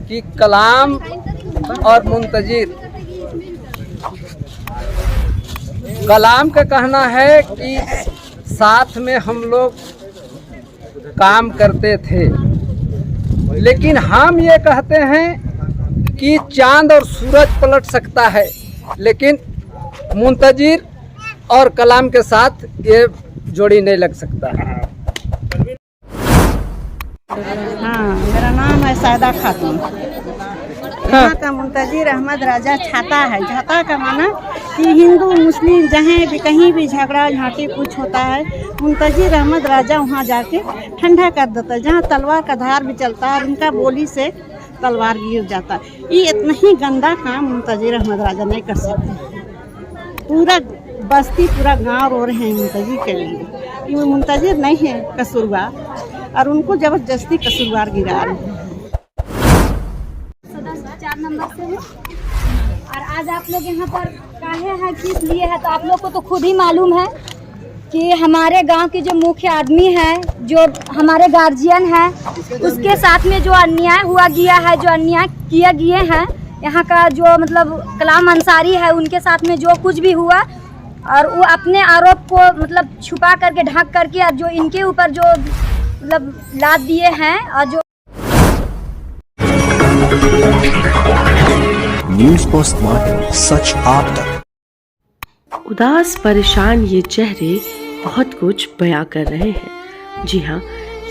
कि कलाम और मुंतजिर, कलाम का कहना है कि साथ में हम लोग काम करते थे, लेकिन हम ये कहते हैं कि चांद और सूरज पलट सकता है, लेकिन मुंतजिर और कलाम के साथ ये जोड़ी नहीं लग सकता है। हाँ, मेरा नाम है सायदा खातून। यहाँ का मुंतजिर अहमद राजा छाता है। छाता का माना कि हिंदू मुस्लिम जहाँ भी कहीं भी झगड़ा झांटी कुछ होता है, मुंतजिर अहमद राजा वहाँ जाके ठंडा कर देता है। जहाँ तलवार का धार भी चलता है, उनका बोली से तलवार गिर जाता है। ये इतना ही गंदा काम मुंतजिर अहमद राजा नहीं कर सकते। पूरा बस्ती पूरा गांव रो रहे हैं मुंतजिर के लिए कि वो मुंतजिर नहीं है कसूरवार, और उनको जबरदस्ती कसूरवार गिरा रहे हैं। 4 नंबर से है और आज आप लोग यहाँ पर काहे हैं, किस लिए है, तो आप लोग को तो खुद ही मालूम है कि हमारे गांव के जो मुख्य आदमी है, जो हमारे गार्जियन है, उसके साथ में जो अन्याय हुआ गया है, जो अन्याय किए गए हैं, यहाँ का जो मतलब कलाम अंसारी है, उनके साथ में जो कुछ भी हुआ, और वो अपने आरोप को मतलब छुपा करके ढक करके और जो इनके ऊपर जो मतलब लाद दिए हैं, और जो न्यूज़ पोस्टमार्टम, सच आप तक। उदास परेशान ये चेहरे बहुत कुछ बयां कर रहे हैं। जी हाँ,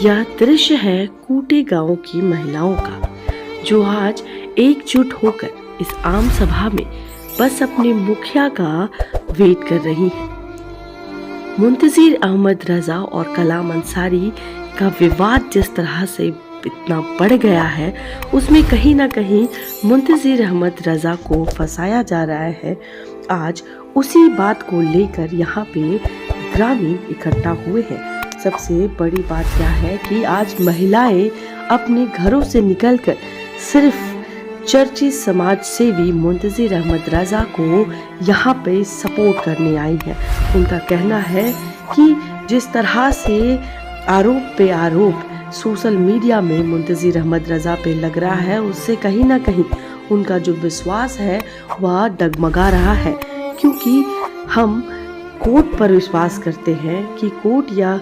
यह दृश्य है कूटे गांव की महिलाओं का, जो आज एकजुट होकर इस आम सभा में बस अपने मुखिया का वेट कर रही हैं। मुंतजिर अहमद रजा और कलाम अंसारी का विवाद जिस तरह से इतना बढ़ गया है, उसमें कहीं ना कहीं मुंतजिर अहमद रजा को फंसाया जा रहा है। आज उसी बात को लेकर यहाँ पे ग्रामीण इकट्ठा हुए हैं। सबसे बड़ी बात क्या है कि आज महिलाएं अपने घरों से निकलकर सिर्फ चर्चित समाज सेवी मुंतजिर अहमद रजा को यहाँ पे सपोर्ट करने आई हैं। उनका कहना है कि जिस तरह से आरोप पे आरोप सोशल मीडिया में मुंतजिर अहमद रजा पे लग रहा है, उससे कहीं ना कहीं उनका जो विश्वास है वह डगमगा रहा है, क्योंकि हम कोर्ट पर विश्वास करते हैं कि कोर्ट यह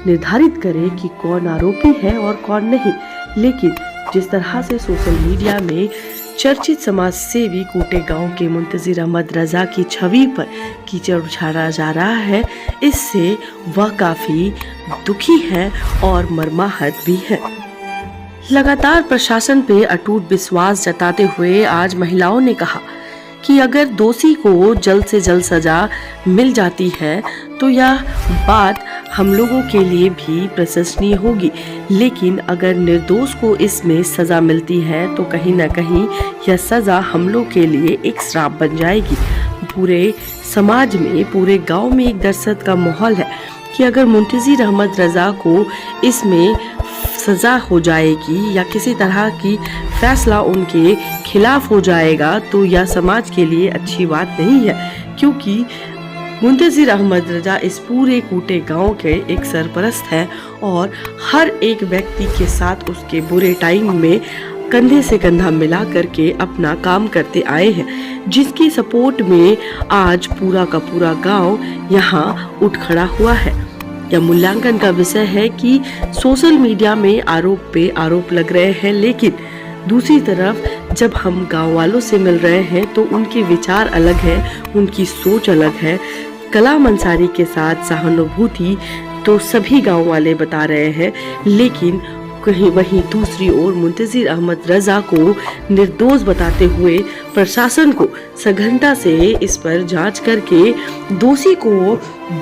निर्धारित करे कि कौन आरोपी है और कौन नहीं। लेकिन जिस तरह से सोशल मीडिया में चर्चित समाज सेवी कूटे गांव के मुंतजिर अहमद रजा की छवि पर कीचड़ उछाला जा रहा है, इससे वह काफी दुखी है और मर्माहत भी है। लगातार प्रशासन पे अटूट विश्वास जताते हुए आज महिलाओं ने कहा कि अगर दोषी को जल्द से जल्द सजा मिल जाती है तो यह बात हम लोगों के लिए भी प्रशंसनीय होगी, लेकिन अगर निर्दोष को इसमें सजा मिलती है तो कहीं ना कहीं यह सजा हम लोग के लिए एक श्राप बन जाएगी। पूरे समाज में, पूरे गांव में एक दहशत का माहौल है कि अगर मुंतजिर अहमद रजा को इसमें सजा हो जाएगी या किसी तरह की फैसला उनके खिलाफ हो जाएगा तो यह समाज के लिए अच्छी बात नहीं है, क्योंकि मुंतजिर अहमद रजा इस पूरे कूटे गांव के एक सरपरस्त है और हर एक व्यक्ति के साथ उसके बुरे टाइम में कंधे से कंधा मिला करके अपना काम करते आए हैं, जिसकी सपोर्ट में आज पूरा का पूरा गांव यहाँ उठ खड़ा हुआ है। यह मूल्यांकन का विषय है कि सोशल मीडिया में आरोप पे आरोप लग रहे हैं, लेकिन दूसरी तरफ जब हम गांव वालों से मिल रहे हैं तो उनके विचार अलग है, उनकी सोच अलग है। कलाम अंसारी के साथ सहानुभूति तो सभी गांव वाले बता रहे हैं, लेकिन कहीं वहीं दूसरी ओर मुंतजिर अहमद रजा को निर्दोष बताते हुए प्रशासन को सघनता से इस पर जांच करके दोषी को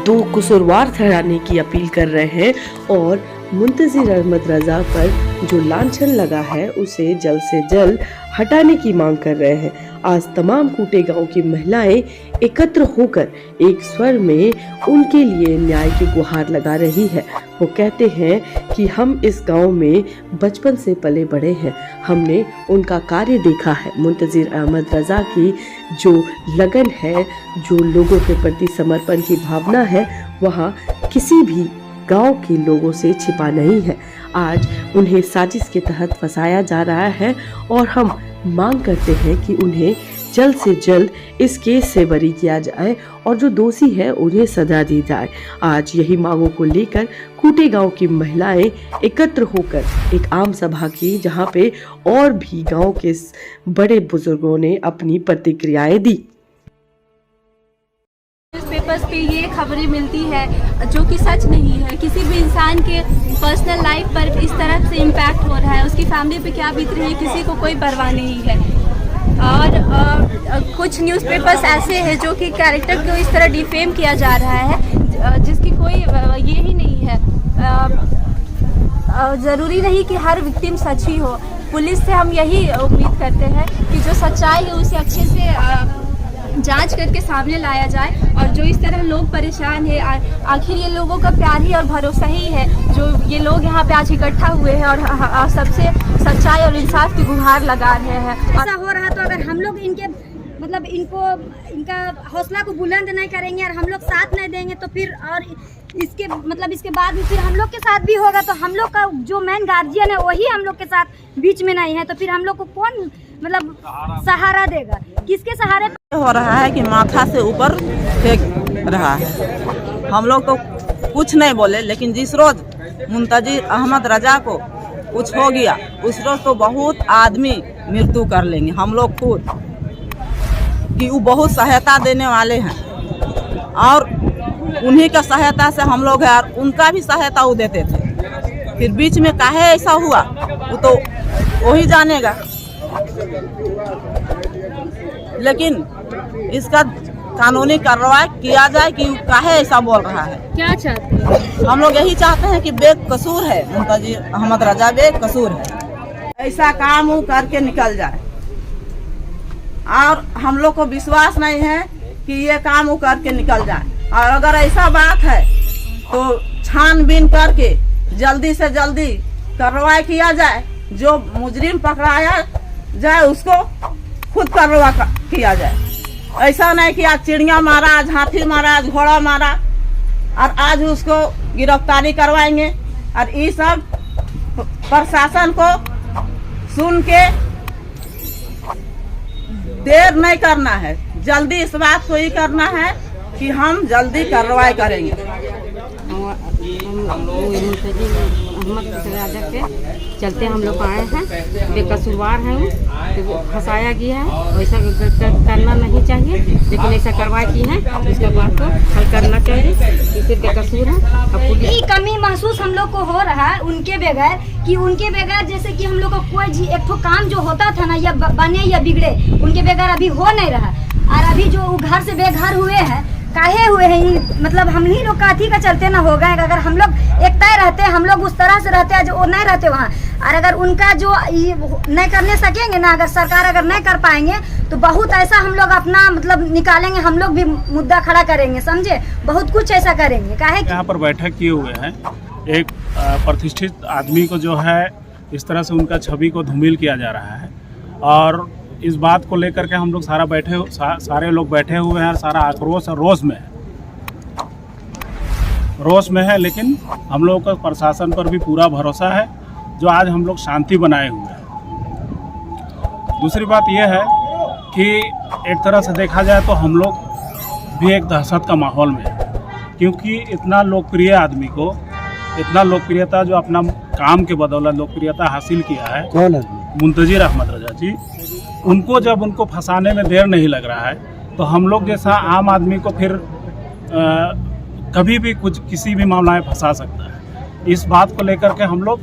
दो कसूरवार ठहराने की अपील कर रहे हैं और मुंतजिर अहमद रजा पर जो लांछन लगा है उसे जल्द से जल्द हटाने की मांग कर रहे हैं। आज तमाम कूटे गांव की महिलाएं एकत्र होकर एक स्वर में उनके लिए न्याय की गुहार लगा रही है। वो कहते हैं कि हम इस गांव में बचपन से पले बड़े हैं, हमने उनका कार्य देखा है। मुंतजिर अहमद रजा की जो लगन है, जो लोगों के प्रति समर्पण की भावना है, वहाँ किसी भी गांव के लोगों से छिपा नहीं है। आज उन्हें साजिश के तहत फंसाया जा रहा है और हम मांग करते हैं कि उन्हें जल्द से जल्द इस केस से बरी किया जाए और जो दोषी है उन्हें सजा दी जाए। आज यही मांगों को लेकर कूटे गांव की महिलाएं एकत्र होकर एक आम सभा की, जहां पे और भी गांव के बड़े बुजुर्गों ने अपनी प्रतिक्रियाएं दी। न्यूज़पेपर्स पे ये खबरें मिलती है जो कि सच नहीं है। किसी भी इंसान के पर्सनल लाइफ पर इस तरह से इम्पैक्ट हो रहा है, उसकी फैमिली पे क्या बीत रही है किसी को कोई परवाह नहीं है। और कुछ न्यूज़पेपर्स ऐसे हैं जो कि कैरेक्टर को इस तरह डिफेम किया जा रहा है जिसकी कोई ये ही नहीं है। ज़रूरी नहीं कि हर विक्टिम सच ही हो। पुलिस से हम यही उम्मीद करते हैं कि जो सच्चाई है उसे अच्छे से जांच करके सामने लाया जाए और जो इस तरह लोग परेशान है, आखिर ये लोगों का प्यार ही और भरोसा ही है जो ये लोग यहाँ पे आज इकट्ठा हुए हैं और सबसे सच्चाई और इंसाफ की गुहार लगा रहे हैं। ऐसा हो रहा तो अगर हम लोग इनके मतलब इनका हौसला को बुलंद नहीं करेंगे और हम लोग साथ नहीं देंगे तो फिर और इसके बाद भी फिर हम लोग के साथ भी होगा तो हम लोग का जो मेन गार्जियन है वही हम लोग के साथ बीच में नहीं है तो फिर हम लोग को कौन मतलब सहारा देगा? किसके सहारे हो रहा है कि माथा से ऊपर फेंक रहा है। हम लोग तो कुछ नहीं बोले, लेकिन जिस रोज मुंतजिर अहमद रजा को कुछ हो गया उस रोज तो बहुत आदमी मृत्यु कर लेंगे। हम लोग खुद कि वो बहुत सहायता देने वाले हैं और उन्हीं का सहायता से हम लोग है और उनका भी सहायता वो देते थे। फिर बीच में काहे ऐसा हुआ वो तो वही जानेगा, लेकिन इसका कानूनी कार्रवाई किया जाए कि काहे ऐसा बोल रहा है। क्या चाहते हैं? हम लोग यही चाहते हैं कि बेकसूर है, मुंतजिर अहमद रजा बेकसूर है। ऐसा काम वो करके निकल जाए और हम लोग को विश्वास नहीं है कि ये काम वो करके निकल जाए। और अगर ऐसा बात है तो छानबीन करके जल्दी से जल्दी कार्रवाई किया जाए, जो मुजरिम पकड़ाया जाए उसको खुद कार्रवाई किया जाए। ऐसा नहीं कि आज चिड़िया मारा, आज हाथी मारा, आज घोड़ा मारा और आज उसको गिरफ्तारी करवाएंगे। और ये सब प्रशासन को सुन के देर नहीं करना है, जल्दी इस बात को ही करना है कि हम जल्दी कार्रवाई करेंगे। अहमद राजा के चलते हम लोग आए हैं, बेकसूरवार हैं वो फंसाया गया है। वैसा करना नहीं चाहिए, लेकिन ऐसा कार्रवाई की है उसके बाद तो हल करना चाहिए कि फिर बेकसूर है। ये कमी महसूस हम लोग को हो रहा है उनके बगैर जैसे कि हम लोग को कोई एक ठो काम जो होता था ना या बने या बिगड़े, उनके बगैर अभी हो नहीं रहा। और अभी जो घर से बेघर हुए हैं काहे हुए हैं, मतलब हम ही लोग काथी का चलते ना हो गए। अगर हम लोग एक तय रहते, हम लोग उस तरह से रहते हैं जो वो नहीं रहते वहाँ। और अगर उनका जो नहीं करने सकेंगे ना, अगर सरकार अगर नहीं कर पाएंगे तो बहुत ऐसा हम लोग अपना मतलब निकालेंगे, हम लोग भी मुद्दा खड़ा करेंगे, समझे, बहुत कुछ ऐसा करेंगे। काहे यहाँ पर बैठक किए हुए हैं, एक प्रतिष्ठित आदमी को जो है इस तरह से उनका छवि को धूमिल किया जा रहा है और इस बात को लेकर के हम लोग सारे लोग बैठे हुए हैं और सारा आक्रोश और रोष में है। लेकिन हम लोगों का प्रशासन पर भी पूरा भरोसा है जो आज हम लोग शांति बनाए हुए हैं। दूसरी बात यह है कि एक तरह से देखा जाए तो हम लोग भी एक दहशत का माहौल में है, क्योंकि इतना लोकप्रिय आदमी को इतना लोकप्रियता जो अपना काम के बदौलत लोकप्रियता हासिल किया है, कौन है? मुंतजिर अहमद रजा जी, उनको जब उनको फंसाने में देर नहीं लग रहा है तो हम लोग जैसा आम आदमी को फिर कभी भी कुछ किसी भी मामला में फंसा सकता है। इस बात को लेकर के हम लोग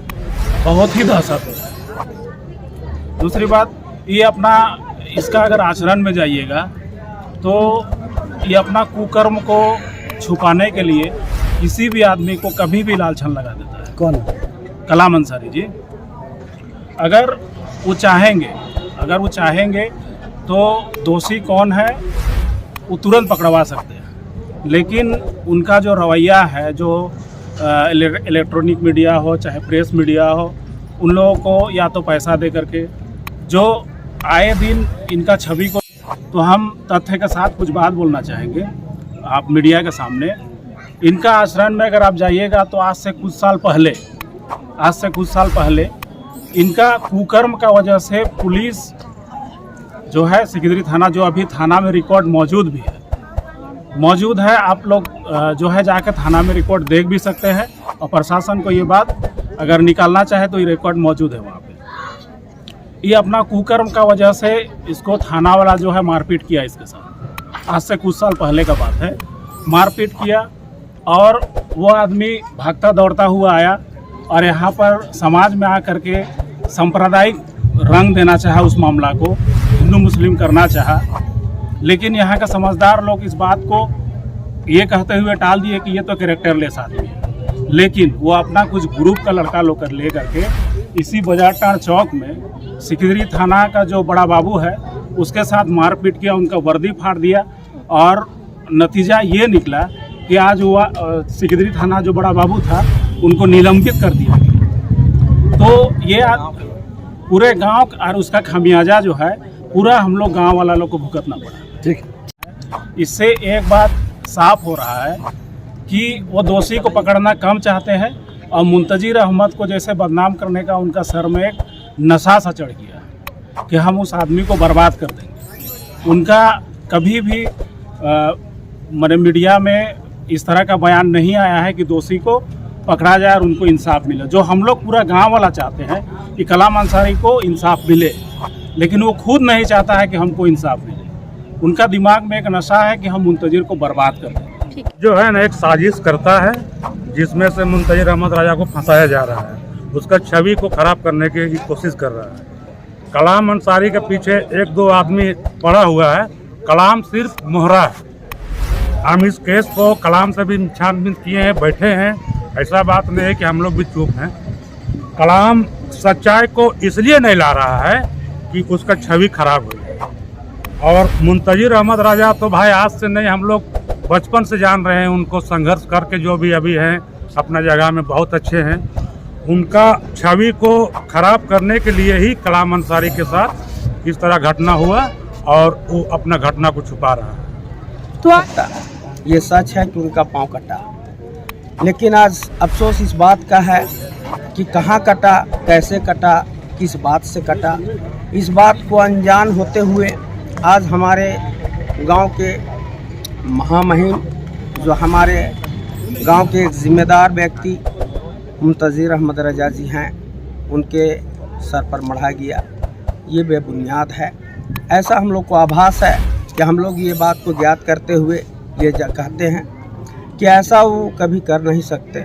बहुत ही दहशत है। दूसरी बात ये अपना इसका अगर आचरण में जाइएगा तो ये अपना कुकर्म को छुपाने के लिए किसी भी आदमी को कभी भी लालछन लगा देता है। कौन? कलाम अंसारी जी। अगर वो चाहेंगे तो दोषी कौन है वो तुरंत पकड़वा सकते हैं, लेकिन उनका जो रवैया है, जो इलेक्ट्रॉनिक मीडिया हो चाहे प्रेस मीडिया हो, उन लोगों को या तो पैसा दे करके जो आए दिन इनका छवि को, तो हम तथ्य के साथ कुछ बात बोलना चाहेंगे आप मीडिया के सामने इनका आश्रम में अगर आप जाइएगा तो आज से कुछ साल पहले इनका कुकर्म का वजह से पुलिस जो है सिकिदरी थाना, जो अभी थाना में रिकॉर्ड मौजूद है, आप लोग जो है जाकर थाना में रिकॉर्ड देख भी सकते हैं, और प्रशासन को ये बात अगर निकालना चाहे तो ये रिकॉर्ड मौजूद है वहाँ पे। ये अपना कुकर्म का वजह से इसको थाना वाला जो है मारपीट किया इसके साथ। आज से कुछ साल पहले का बात है, मारपीट किया और वो आदमी भागता दौड़ता हुआ आया और यहाँ पर समाज में आकर के सांप्रदायिक रंग देना चाहा, उस मामला को हिंदू मुस्लिम करना चाहा। लेकिन यहाँ का समझदार लोग इस बात को ये कहते हुए टाल दिए कि ये तो कैरेक्टरलेस आदमी है। लेकिन वो अपना कुछ ग्रुप का लड़का लोग ले करके इसी बाजारटांड़ चौक में सिकिदरी थाना का जो बड़ा बाबू है उसके साथ मारपीट किया, उनका वर्दी फाड़ दिया, और नतीजा ये निकला कि आज वो सिकिदरी थाना जो बड़ा बाबू था उनको निलंबित कर दिया। तो ये पूरे गांव और उसका खामियाजा जो है पूरा हम लोग गांव वाला लोग को भुगतना पड़ा। ठीक, इससे एक बात साफ हो रहा है कि वो दोषी को पकड़ना कम चाहते हैं, और मुंतजिर अहमद को जैसे बदनाम करने का उनका सर में एक नशा सा चढ़ गया कि हम उस आदमी को बर्बाद कर देंगे। उनका कभी भी मैंने मीडिया में इस तरह का बयान नहीं आया है कि दोषी को पकड़ा जाए और उनको इंसाफ मिले। जो हम लोग पूरा गांव वाला चाहते हैं कि कलाम अंसारी को इंसाफ मिले, लेकिन वो खुद नहीं चाहता है कि हमको इंसाफ मिले। उनका दिमाग में एक नशा है कि हम मुंतजिर को बर्बाद कर दें। जो है ना एक साजिश करता है जिसमें से मुंतजिर अहमद राजा को फंसाया जा रहा है, उसका छवि को खराब करने की कोशिश कर रहा है। कलाम अंसारी के पीछे एक दो आदमी पड़ा हुआ है, कलाम सिर्फ मोहरा है। हम इस केस को कलाम से भी छानबीन किए हैं, बैठे हैं, ऐसा बात नहीं है कि हम लोग भी चुप हैं। कलाम सच्चाई को इसलिए नहीं ला रहा है कि उसका छवि खराब हो जाए। और मुंतजिर अहमद राजा तो भाई आज से नहीं, हम लोग बचपन से जान रहे हैं उनको, संघर्ष करके जो भी अभी हैं अपना जगह में बहुत अच्छे हैं। उनका छवि को खराब करने के लिए ही कलाम अंसारी के साथ इस तरह घटना हुआ और वो अपना घटना को छुपा रहा है। तो ये सच है कि उनका पाँव कटा, लेकिन आज अफसोस इस बात का है कि कहाँ कटा, कैसे कटा, किस बात से कटा, इस बात को अनजान होते हुए आज हमारे गांव के महामहिम, जो हमारे गांव के एक जिम्मेदार व्यक्ति मुंतजिर अहमद रजा जी हैं, उनके सर पर मढ़ा गया। ये बेबुनियाद है। ऐसा हम लोग को आभास है कि हम लोग ये बात को ज्ञात करते हुए ये कहते हैं कि ऐसा वो कभी कर नहीं सकते,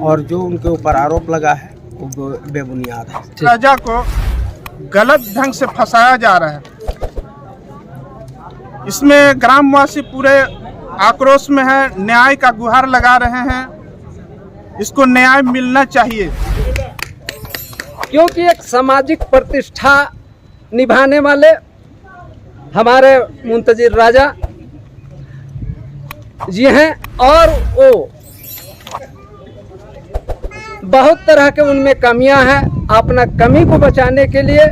और जो उनके ऊपर आरोप लगा है वो बेबुनियाद है। राजा को गलत ढंग से फंसाया जा रहा है। इसमें ग्रामवासी पूरे आक्रोश में है, न्याय का गुहार लगा रहे हैं। इसको न्याय मिलना चाहिए, क्योंकि एक सामाजिक प्रतिष्ठा निभाने वाले हमारे मुंतजिर राजा जी हैं, और वो बहुत तरह के उनमें कमियां हैं। अपना कमी को बचाने के लिए,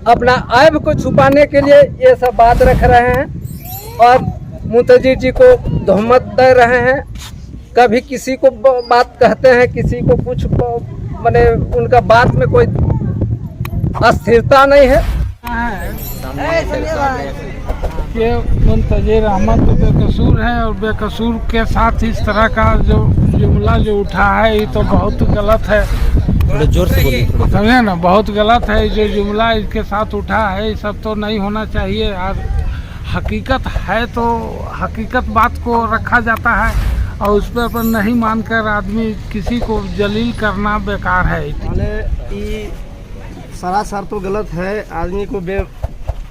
अपना ऐब को छुपाने के लिए ये सब बात रख रहे हैं और मुंतजिर जी को तोहमत दे रहे हैं। कभी किसी को बात कहते हैं, किसी को कुछ, माने उनका बात में कोई अस्थिरता नहीं है। कि मुंतजिर अहमद बेकसूर है, और बेकसूर के साथ इस तरह का जो जुमला जो उठा है ये तो बहुत गलत है। जोर से बोलिए, समझे ना, बहुत गलत है जो जुमला इसके साथ उठा है। ये सब तो नहीं होना चाहिए। और हकीकत है तो हकीकत बात को रखा जाता है, और उस पर नहीं मानकर आदमी किसी को जलील करना बेकार है। ये सरासर तो गलत है। आदमी को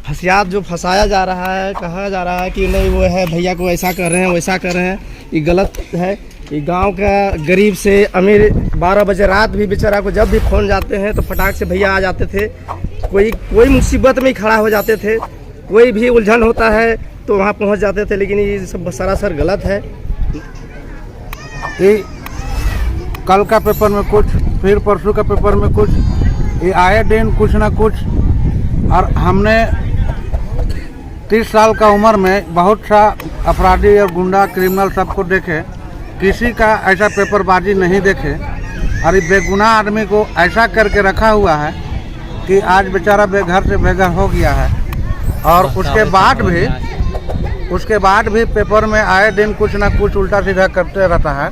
फसियात जो फंसाया जा रहा है, कहा जा रहा है कि नहीं वो है भैया को ऐसा कर रहे हैं, वैसा कर रहे हैं, ये गलत है। ये गांव का गरीब से अमीर 12 बजे रात भी बेचारा को जब भी फ़ोन जाते हैं तो फटाक से भैया आ जाते थे। कोई मुसीबत में खड़ा हो जाते थे, कोई भी उलझन होता है तो वहाँ पहुँच जाते थे। लेकिन ये सब सरासर गलत है। ये कल का पेपर में कुछ, फिर परसों का पेपर में कुछ, ये आए दिन कुछ ना कुछ। और हमने 30 साल का उम्र में बहुत सा अपराधी और गुंडा क्रिमिनल सबको देखे, किसी का ऐसा पेपरबाजी नहीं देखे और इस बेगुनाह आदमी को ऐसा करके रखा हुआ है कि आज बेचारा बेघर से बेघर हो गया है। और उसके बाद भी पेपर में आए दिन कुछ ना कुछ उल्टा सीधा करते रहता है।